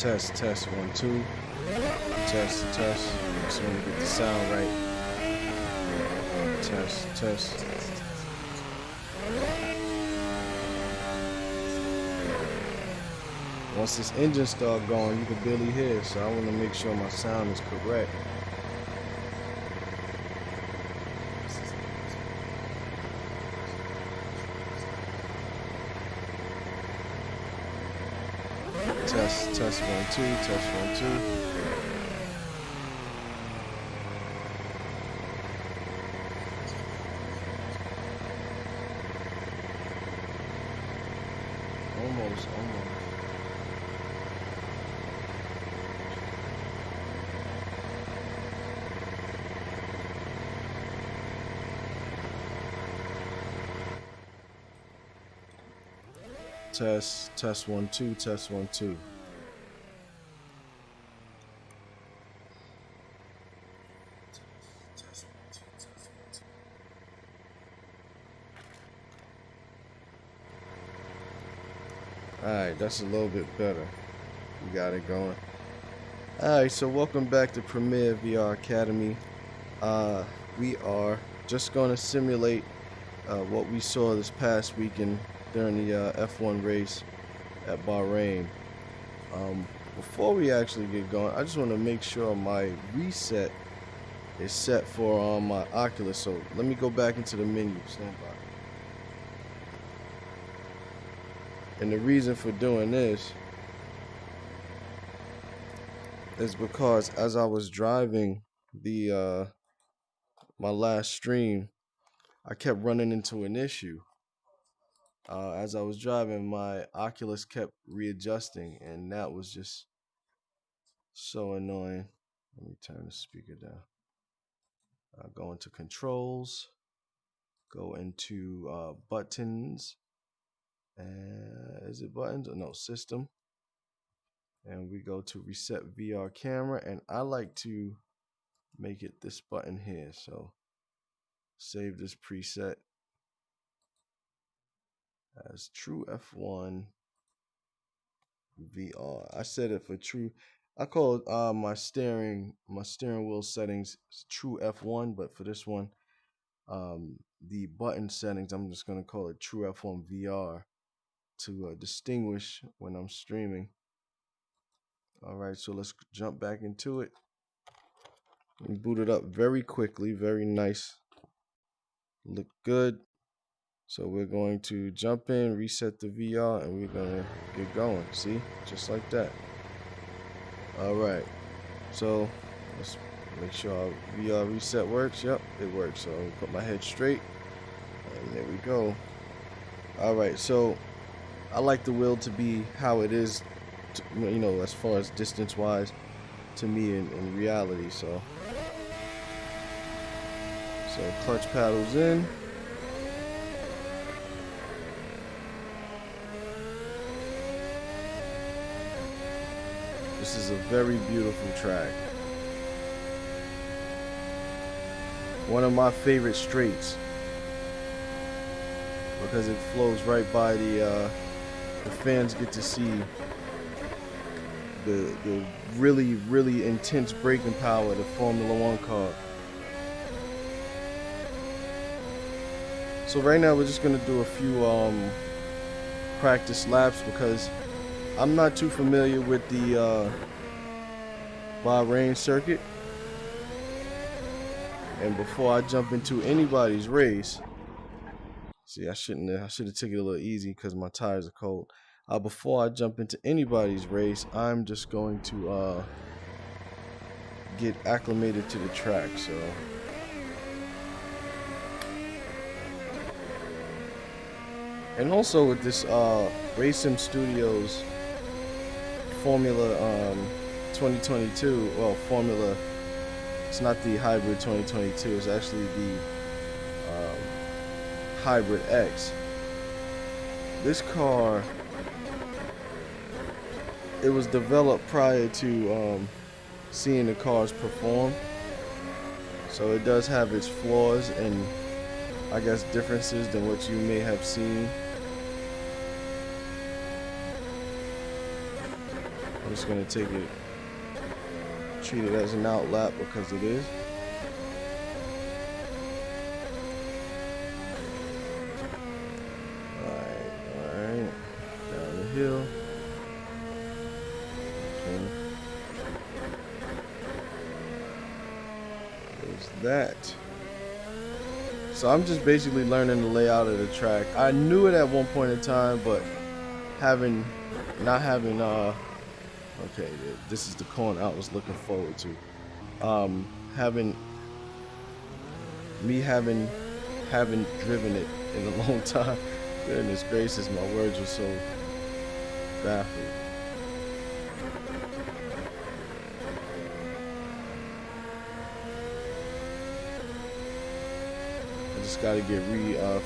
Test 1 2. Test. Just want to get the sound right. Test. Once this engine starts going, you can barely hear, so I want to make sure my sound is correct. Test 1 2. Test 1 2. Almost. Test 1 2. Test 1 2. Alright, that's a little bit better. We got it going. Alright, so welcome back to PremierVRA Academy. We are just going to simulate what we saw this past weekend during the F1 race at Bahrain. Before we actually get going, I just want to make sure my reset is set for my Oculus. So let me go back into the menu. Stand by. And the reason for doing this is because as I was driving the my last stream, I kept running into an issue. As I was driving, my Oculus kept readjusting, and that was just so annoying. Let me turn the speaker down. Go into controls, go into buttons. Is it buttons? No, system. And we go to reset VR camera, and I like to make it this button here. So save this preset as True F1 VR. I set it for True. I call it my steering wheel settings True F1, but for this one, the button settings, I'm just gonna call it True F1 VR to distinguish when I'm streaming. All right, so let's jump back into it and boot it up very quickly. Very nice, look good. So we're going to jump in, reset the VR, and we're gonna get going. See, just like that. All right, so let's make sure our VR reset works. Yep, it works. So I'll put my head straight, and there we go. All right, so I like the wheel to be how it is, you know, as far as distance wise to me in reality. So clutch paddles in. This is a very beautiful track. One of my favorite straights because it flows right by the fans get to see the really intense braking power of the Formula One car. So right now we're just gonna do a few practice laps because I'm not too familiar with the Bahrain circuit. And before I jump into anybody's race, see, I should have taken it a little easy because my tires are cold. Before I jump into anybody's race, I'm just going to get acclimated to the track. So and also with this Racing Studios Formula 2022, well, Formula, it's not the Hybrid 2022, it's actually the Hybrid X. This car, it was developed prior to seeing the cars perform, so it does have its flaws and I guess differences than what you may have seen. just gonna take it, treat it as an outlap because it is. Alright, down the hill. Okay. There's that. So I'm just basically learning the layout of the track. I knew it at one point in time, but not having okay, this is the corner I was looking forward to. Haven't driven it in a long time. Goodness gracious, my words were so baffled. I just gotta get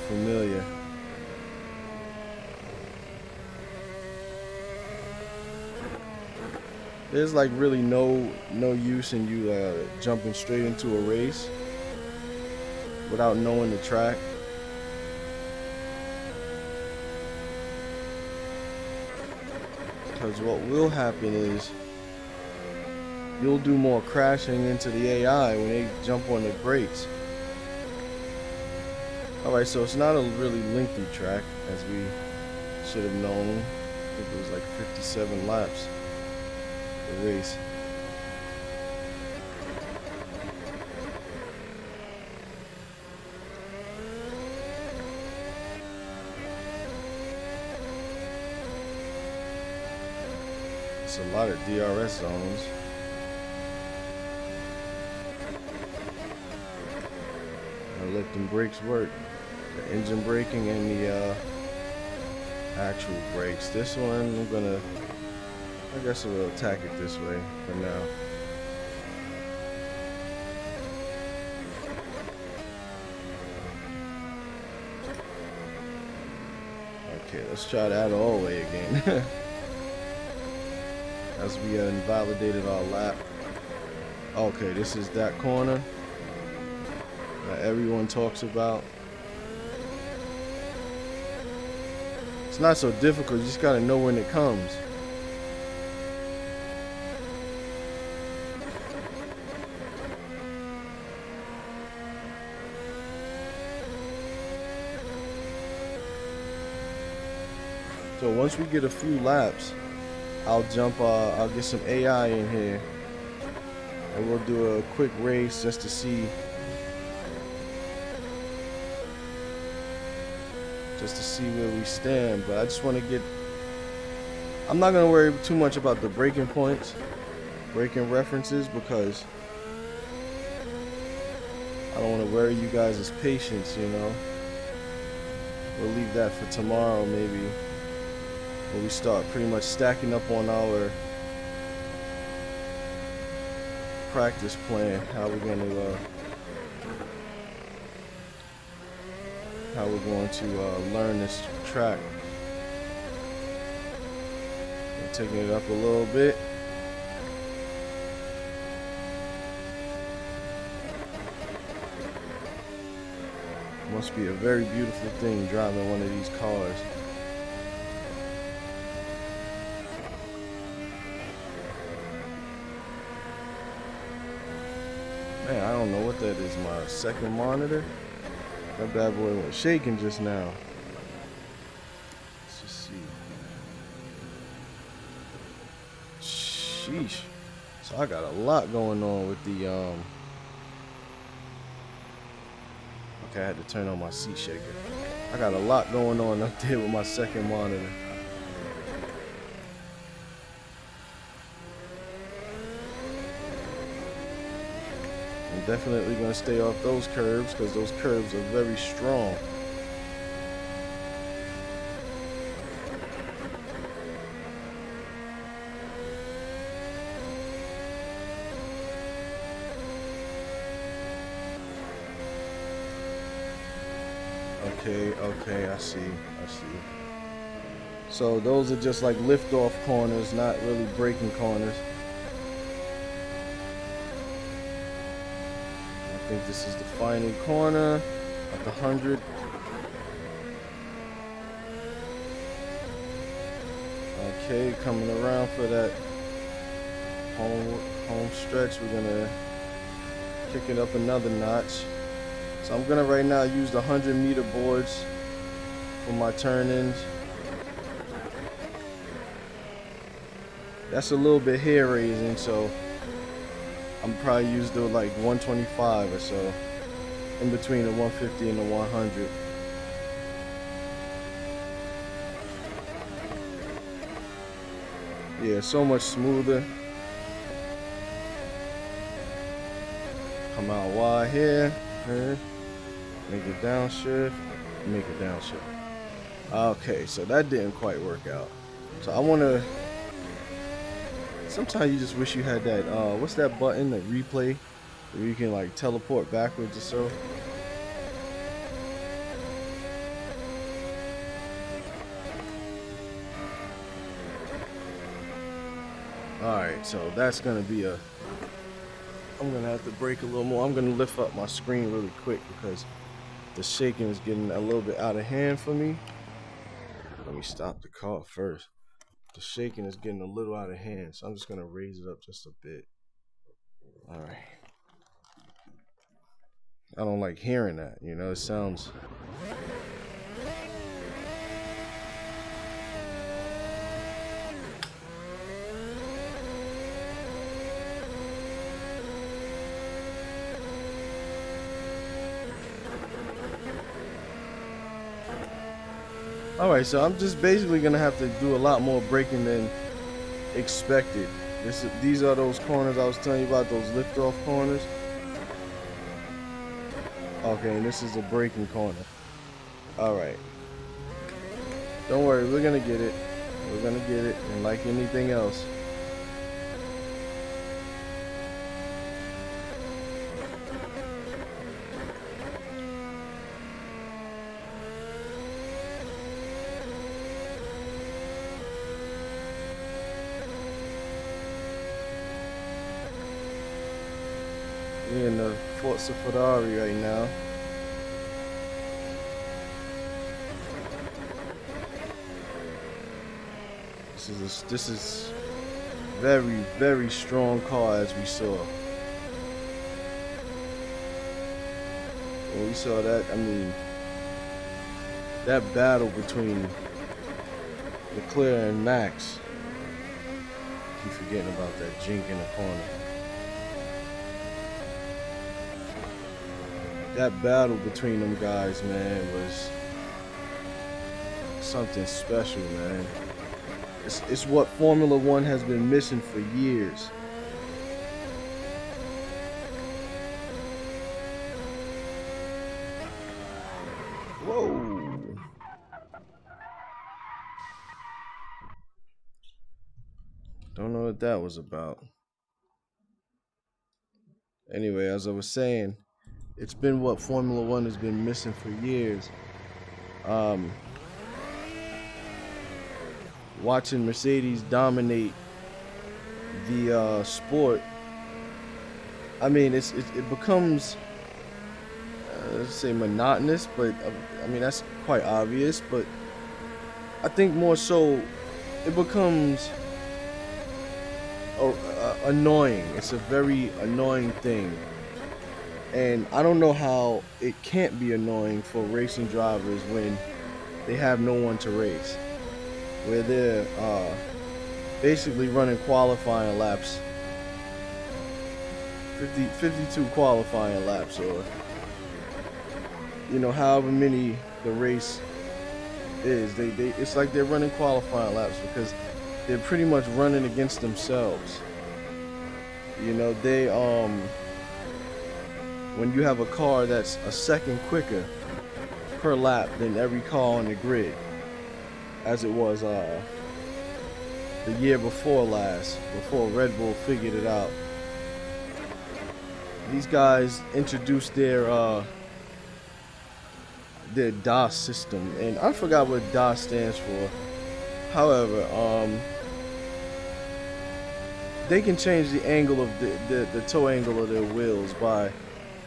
familiar. There's like really no use in you jumping straight into a race without knowing the track. Because what will happen is you'll do more crashing into the AI when they jump on the brakes. Alright, so it's not a really lengthy track as we should have known. I think it was like 57 laps. The race. It's a lot of DRS zones. Gotta let them brakes work. The engine braking and the actual brakes. This one I guess we'll attack it this way for now. Okay, let's try that all the way again. As we invalidated our lap. Okay, this is that corner that everyone talks about. It's not so difficult, you just gotta know when it comes. So once we get a few laps, I'll get some AI in here and we'll do a quick race just to see where we stand. But I just want to I'm not going to worry too much about the braking points, braking references, because I don't want to worry you guys' patience, you know. We'll leave that for tomorrow maybe, when we start pretty much stacking up on our practice plan, how we're going to learn this track. I'm taking it up a little bit. Must be a very beautiful thing driving one of these cars. Man, I don't know what that is. My second monitor? That bad boy was shaking just now. Let's just see. Sheesh. So I got a lot going on with the okay, I had to turn on my seat shaker. I got a lot going on up there with my second monitor. I'm definitely going to stay off those curves because those curves are very strong. Okay, I see. So those are just like lift-off corners, not really braking corners. I think this is the final corner at the 100. Okay, coming around for that home stretch. We're gonna kick it up another notch. So I'm gonna right now use the 100-meter boards for my turn-ins. That's a little bit hair raising, so I'm probably use the like 125 or so, in between the 150 and the 100. Yeah, so much smoother. Come out wide here. Make it downshift. Make it downshift. Okay, so that didn't quite work out. So I want to. Sometimes you just wish you had that. What's that button? The replay, where you can like teleport backwards or so. Alright, so that's gonna be a. I'm gonna have to brake a little more. I'm gonna lift up my screen really quick because the shaking is getting a little bit out of hand for me. Let me stop the car first. The shaking is getting a little out of hand, so I'm just gonna raise it up just a bit. Alright. I don't like hearing that, you know, it sounds. Alright, so I'm just basically gonna have to do a lot more braking than expected. These are those corners I was telling you about, those lift-off corners. Okay, and this is a braking corner. Alright. Don't worry, we're gonna get it. We're gonna get it, and like anything else. We're in the Ferrari right now. This is very, very strong car, as we saw. When we saw that, I mean, that battle between Leclerc and Max. Keep forgetting about that jink in the corner. That battle between them guys, man, was something special, man. It's what Formula One has been missing for years. Whoa. Don't know what that was about. Anyway, as I was saying, it's been what Formula One has been missing for years. Watching Mercedes dominate the sport, I mean, it becomes, let's say, monotonous, but I mean, that's quite obvious. But I think more so, it becomes annoying. It's a very annoying thing. And I don't know how it can't be annoying for racing drivers when they have no one to race. Where they're basically running qualifying laps, 52 qualifying laps, or, you know, however many the race is. It's like they're running qualifying laps because they're pretty much running against themselves. You know, when you have a car that's a second quicker per lap than every car on the grid, as it was the year before last, before Red Bull figured it out. These guys introduced their DOS system, and I forgot what DOS stands for. However, they can change the angle of the toe angle of their wheels by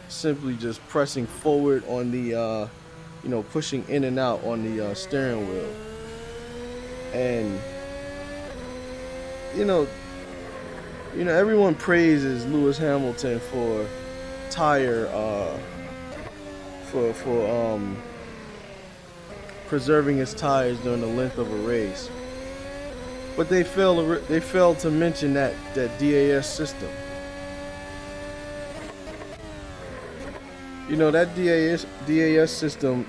simply just pressing forward on the pushing in and out on the steering wheel. And, you know, You know, everyone praises Lewis Hamilton for tire for preserving his tires during the length of a race, but they failed to mention that DAS system. You know, that DAS system,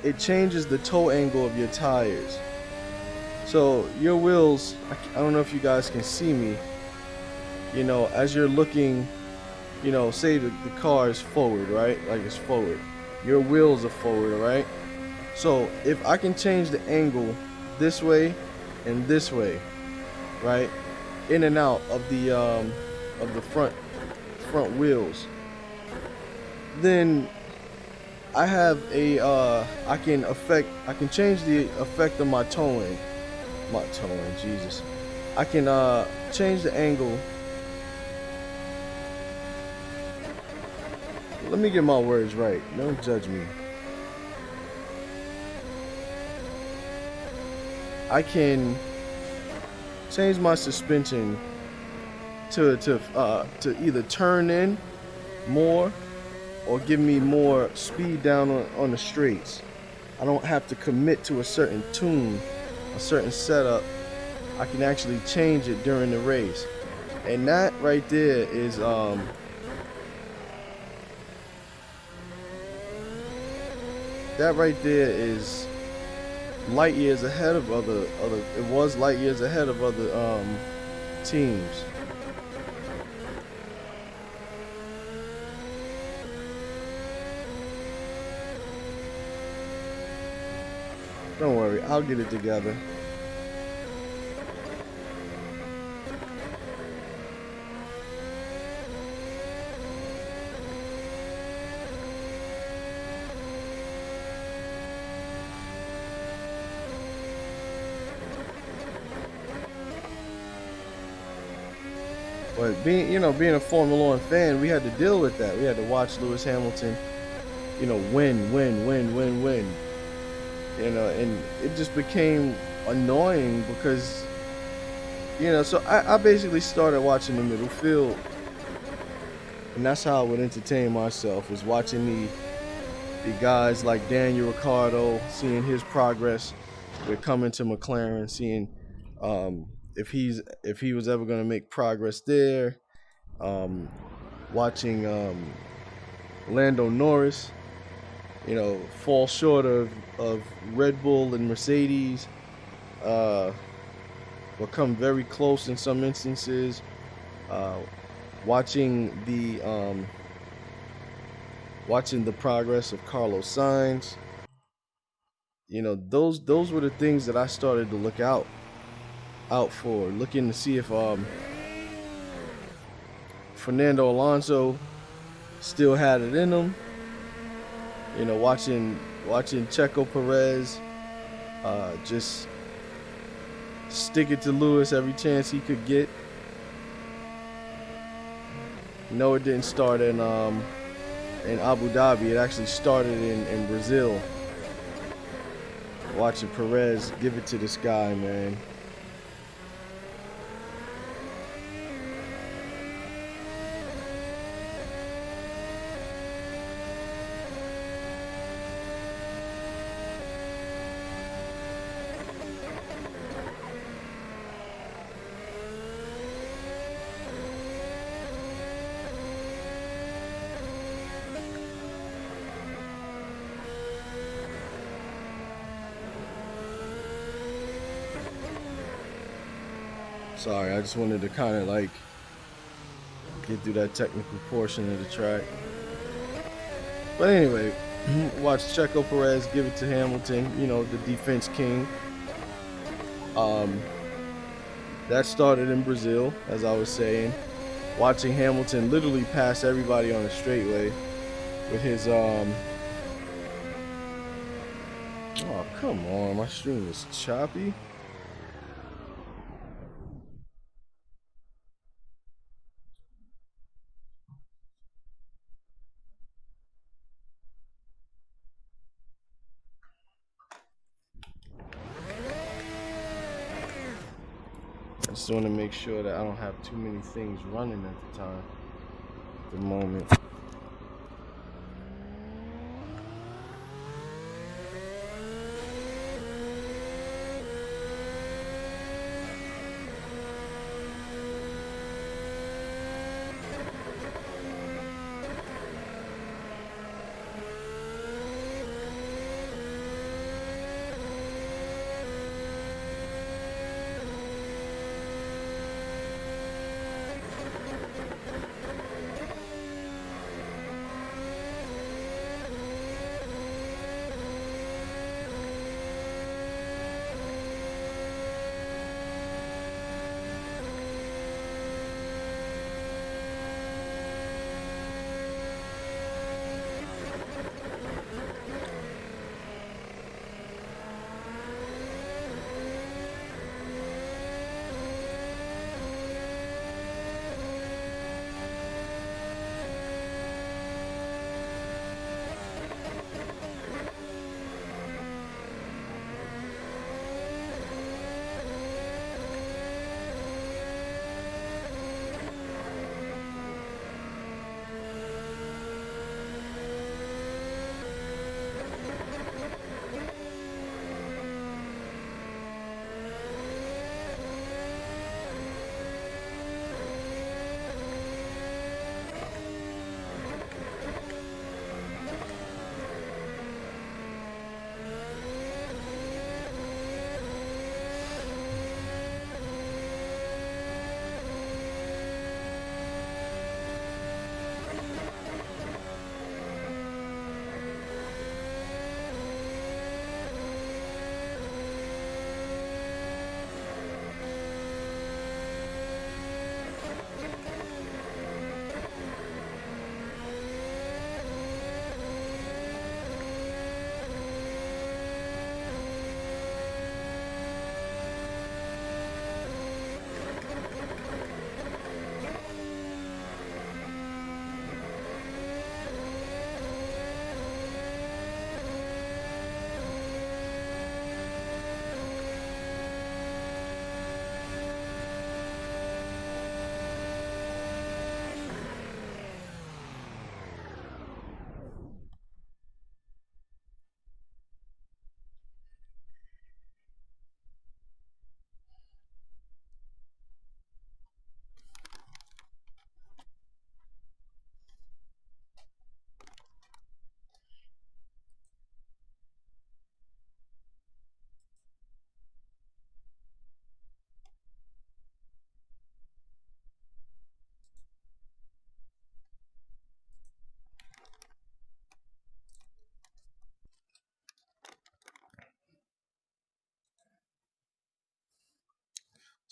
it changes the toe angle of your tires. So your wheels, I don't know if you guys can see me, you know, as you're looking, you know, say the car is forward, right? Like it's forward. Your wheels are forward, right? So if I can change the angle this way and this way, right? In and out of the front wheels, then I have a I can change the effect of my towing. Jesus. I can change the angle. Let me get my words right. Don't judge me. I can change my suspension to either turn in more or give me more speed down on the straights. I don't have to commit to a certain tune, a certain setup. I can actually change it during the race. And that right there is light years ahead of other it was light years ahead of other teams. Don't worry, I'll get it together. But being a Formula One fan, we had to deal with that. We had to watch Lewis Hamilton, you know, win. You know, and it just became annoying because, you know, so I basically started watching the middle field, and that's how I would entertain myself, was watching the guys like Daniel Ricciardo, seeing his progress with coming to McLaren, seeing if he was ever going to make progress there, watching Lando Norris, you know, fall short of Red Bull and Mercedes, but come very close in some instances. Watching the progress of Carlos Sainz. You know, those were the things that I started to look out for, looking to see if Fernando Alonso still had it in him. You know, watching Checo Perez just stick it to Lewis every chance he could get. No, it didn't start in Abu Dhabi. It actually started in Brazil. Watching Perez give it to this guy, man. Sorry, I just wanted to kind of like get through that technical portion of the track. But anyway, watch Checo Perez give it to Hamilton, you know, the defense king. That started in Brazil, as I was saying. Watching Hamilton literally pass everybody on the straightway with his oh, come on, my stream is choppy. Just want to make sure that I don't have too many things running at the time, at the moment.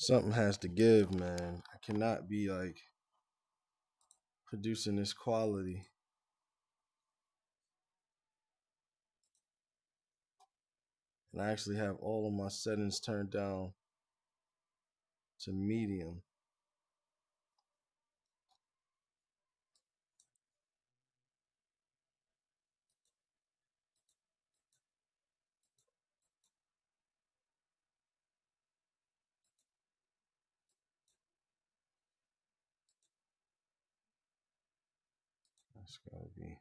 Something has to give, man. I cannot be like producing this quality. And I actually have all of my settings turned down to medium. That's gotta be.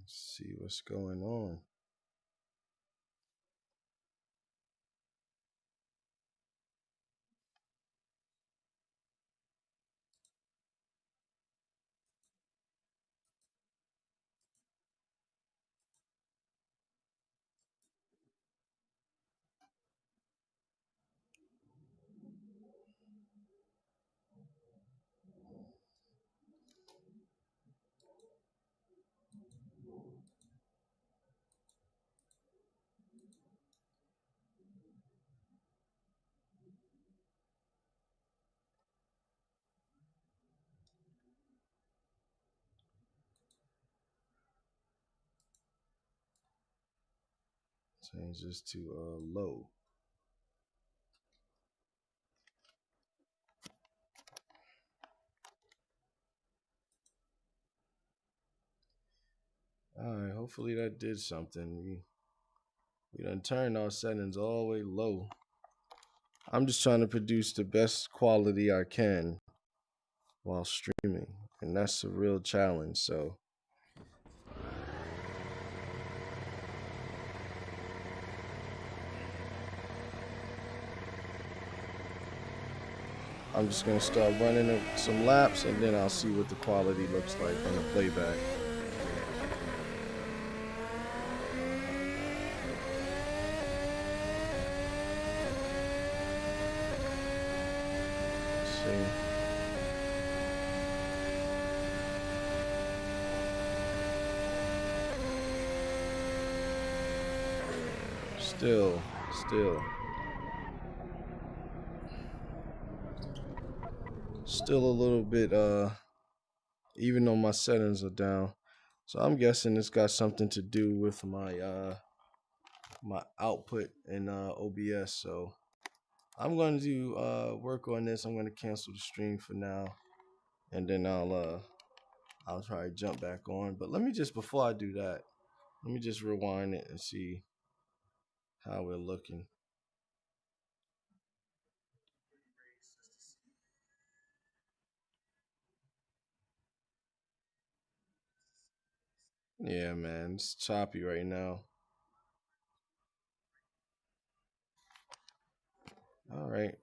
Let's see what's going on. Change this to low. All right, hopefully that did something. We done turned our settings all the way low. I'm just trying to produce the best quality I can while streaming, and that's a real challenge. So I'm just gonna start running some laps, and then I'll see what the quality looks like on the playback. See. Still a little bit even though my settings are down. So I'm guessing it's got something to do with my output in OBS. So I'm going to work on this. I'm going to cancel the stream for now, and then I'll try to jump back on. But let me just, before I do that, let me just rewind it and see how we're looking. Yeah, man, it's choppy right now. All right.